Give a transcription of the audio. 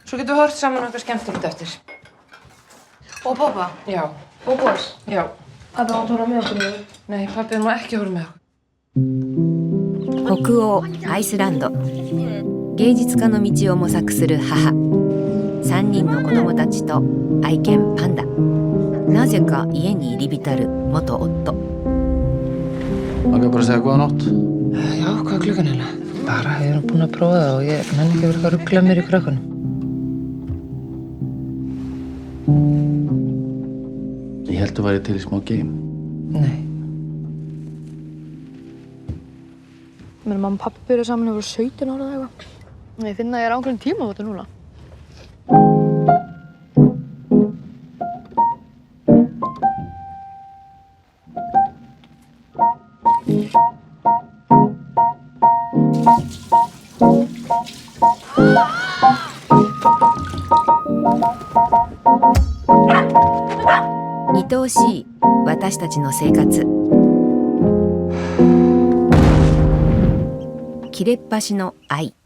Svo getum við hort saman okkar skemmtilegt eftir. Og pappa? Já. Og boss? Já. Pappi átt að horfa með okkur í þau? Nei, pappi má ekki horfa með okkur. 北欧アイスランド、芸術家の道を模索する母、3人の子供たちと愛犬パンダ、なぜか家に入り浸る元夫。 Langar bara að segja góða nótt. Já, hvað er klukkan hérna? Bara, ég er búin að prófa það og ég nenni ekki að vera eitthvað að ruggla mér í krökkunum. Ég held að væri til í smá game. Nei. Mér og mamma og pappi byrjuðu saman yfir 17 ára eða eitthvað. Ég finn að ég er á einhverjum tíma á þetta núna.愛おしい私たちの生活。切れっ端の愛。